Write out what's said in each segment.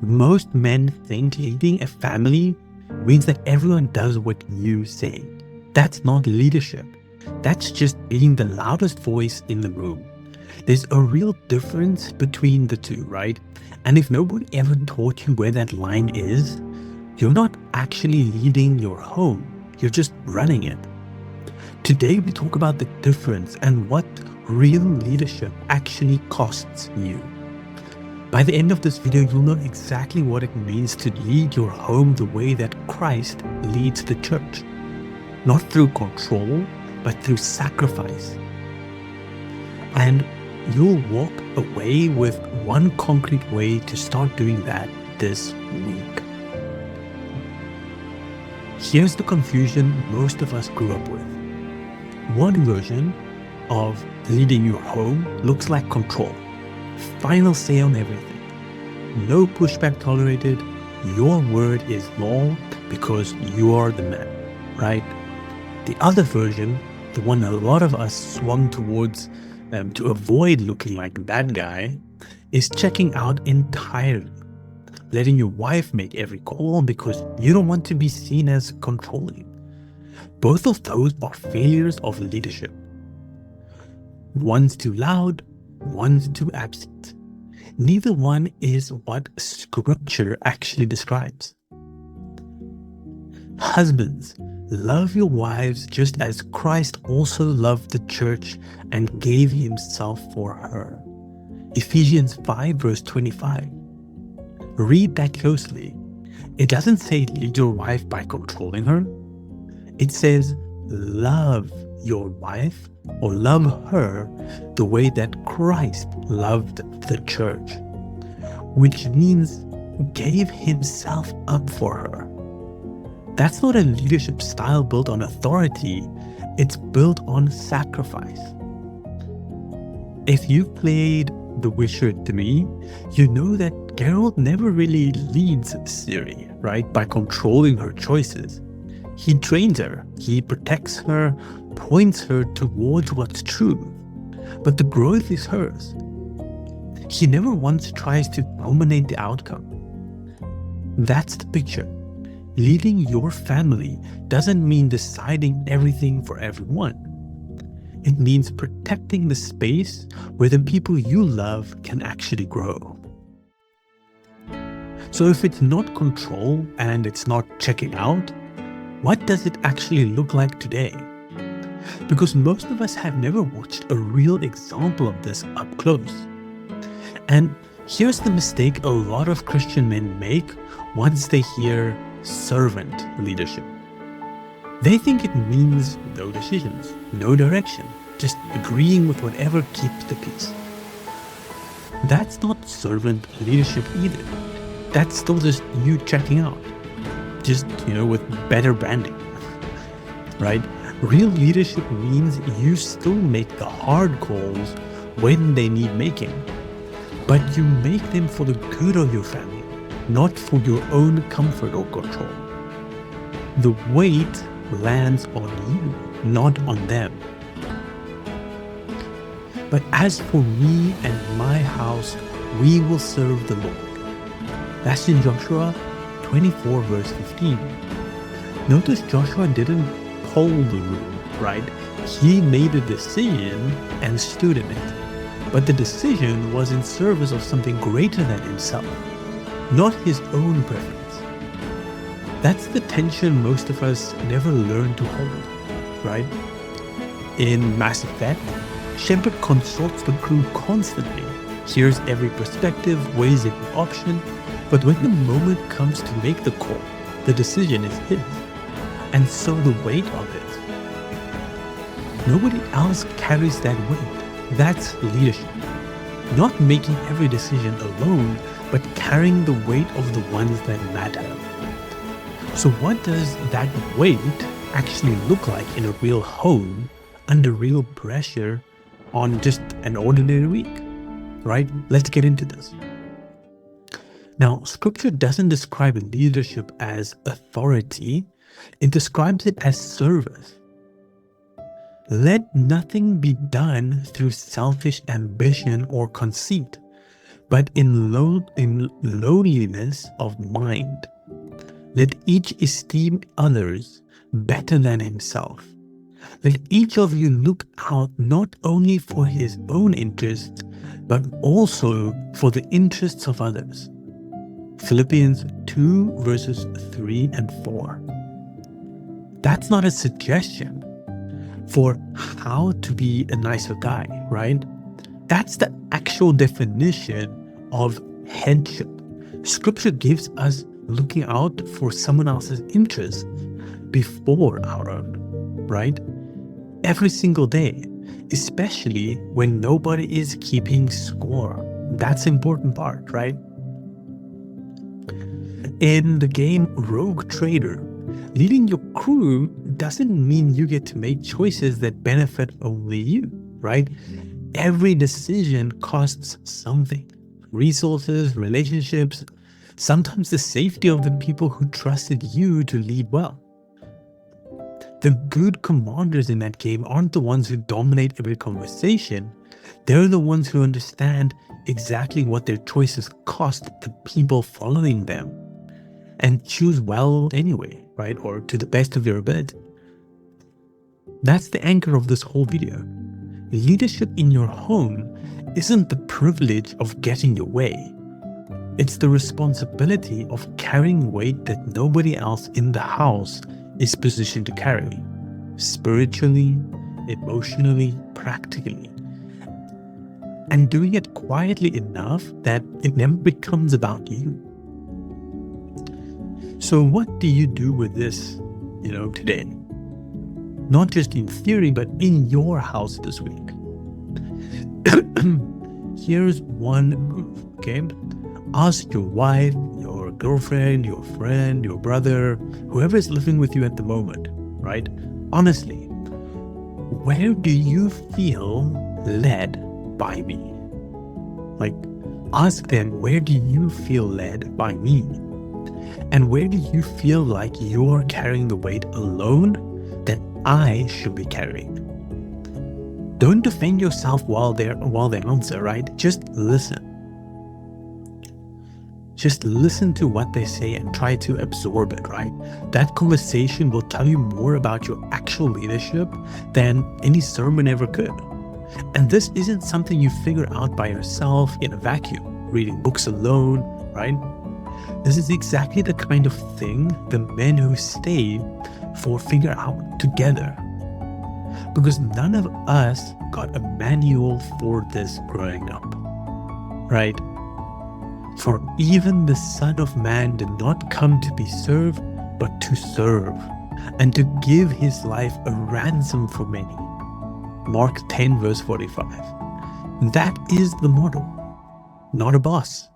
Most men think leading a family means that everyone does what you say. That's not leadership. That's just being the loudest voice in the room. There's a real difference between the two, right? And if nobody ever taught you where that line is, you're not actually leading your home. You're just running it. Today we talk about the difference and what real leadership actually costs you. By the end of this video, you'll know exactly what it means to lead your home the way that Christ leads the church. Not through control, but through sacrifice. And you'll walk away with one concrete way to start doing that this week. Here's the confusion most of us grew up with. One version of leading your home looks like control. Final say on everything. No pushback tolerated. Your word is law because you are the man, right? The other version, the one a lot of us swung towards to avoid looking like that guy, is checking out entirely. Letting your wife make every call because you don't want to be seen as controlling. Both of those are failures of leadership. One's too loud, one's too absent. Neither one is what Scripture actually describes. Husbands, love your wives just as Christ also loved the church and gave himself for her. Ephesians 5 verse 25. Read that closely. It doesn't say lead your wife by controlling her. It says love your wife or love her the way that Christ loved the church, which means gave himself up for her. That's not a leadership style built on authority, it's built on sacrifice. If you played The Witcher 3, you know that Geralt never really leads Ciri, right, by controlling her choices. He trains her, he protects her, points her towards what's true. But the growth is hers. He never once tries to dominate the outcome. That's the picture. Leading your family doesn't mean deciding everything for everyone. It means protecting the space where the people you love can actually grow. So if it's not control and it's not checking out, what does it actually look like today? Because most of us have never watched a real example of this up close. And here's the mistake a lot of Christian men make once they hear servant leadership. They think it means no decisions, no direction, just agreeing with whatever keeps the peace. That's not servant leadership either. That's still just you checking out. Just, with better branding, right? Real leadership means you still make the hard calls when they need making, but you make them for the good of your family, not for your own comfort or control. The weight lands on you, not on them. But as for me and my house, we will serve the Lord. That's in Joshua 24 verse 15. Notice Joshua didn't poll the room, right? He made a decision and stood in it. But the decision was in service of something greater than himself, not his own preference. That's the tension most of us never learn to hold, right? In Mass Effect, Shepard consults the crew constantly, hears every perspective, weighs every option, but when the moment comes to make the call, the decision is his, and so the weight of it. Nobody else carries that weight. That's leadership. Not making every decision alone, but carrying the weight of the ones that matter. So what does that weight actually look like in a real home, under real pressure, on just an ordinary week? Right? Let's get into this. Now, Scripture doesn't describe leadership as authority, it describes it as service. Let nothing be done through selfish ambition or conceit, but in lowliness of mind. Let each esteem others better than himself. Let each of you look out not only for his own interests, but also for the interests of others. Philippians 2 verses 3 and 4. That's not a suggestion for how to be a nicer guy, right? That's the actual definition of headship. Scripture gives us looking out for someone else's interests before our own, right? Every single day, especially when nobody is keeping score. That's the important part, right? In the game Rogue Trader, leading your crew doesn't mean you get to make choices that benefit only you, right? Every decision costs something. Resources, relationships, sometimes the safety of the people who trusted you to lead well. The good commanders in that game aren't the ones who dominate every conversation. They're the ones who understand exactly what their choices cost the people following them and choose well anyway, right? Or to the best of their ability. That's the anchor of this whole video. Leadership in your home isn't the privilege of getting your way. It's the responsibility of carrying weight that nobody else in the house is positioned to carry. Spiritually, emotionally, practically. And doing it quietly enough that it never becomes about you. So what do you do with this, today? Not just in theory, but in your house this week. Here's one move, okay? Ask your wife, your girlfriend, your friend, your brother, whoever is living with you at the moment, right? Honestly, where do you feel led by me? Like, ask them, where do you feel led by me? And where do you feel like you're carrying the weight alone that I should be carrying? Don't defend yourself while they answer, right? Just listen. Just listen to what they say and try to absorb it, right? That conversation will tell you more about your actual leadership than any sermon ever could. And this isn't something you figure out by yourself in a vacuum, reading books alone, right? This is exactly the kind of thing the men who stay for figure out together. Because none of us got a manual for this growing up, right? For even the Son of Man did not come to be served, but to serve, and to give his life a ransom for many. Mark 10 verse 45. That is the model. Not a boss,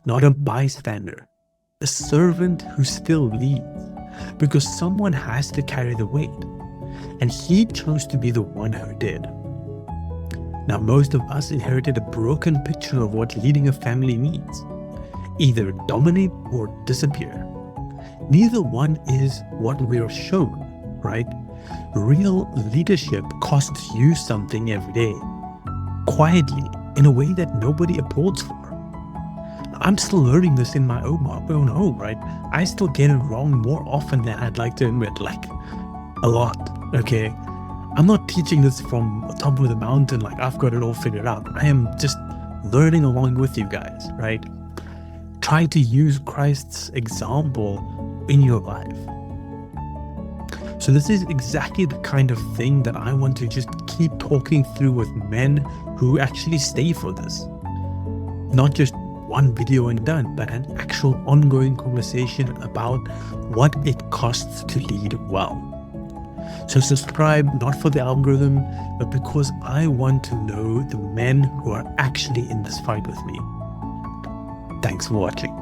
not a bystander, a servant who still leads, because someone has to carry the weight, and he chose to be the one who did. Now, most of us inherited a broken picture of what leading a family means. Either dominate or disappear. Neither one is what we're shown, right? Real leadership costs you something every day, quietly, in a way that nobody applauds for. I'm still learning this in my own home, right? I still get it wrong more often than I'd like to admit, like a lot, okay? I'm not teaching this from the top of the mountain like I've got it all figured out. I am just learning along with you guys, right? Try to use Christ's example in your life. So this is exactly the kind of thing that I want to just keep talking through with men who actually stay for this. Not just one video and done, but an actual ongoing conversation about what it costs to lead well. So subscribe, not for the algorithm, but because I want to know the men who are actually in this fight with me. Thanks for watching.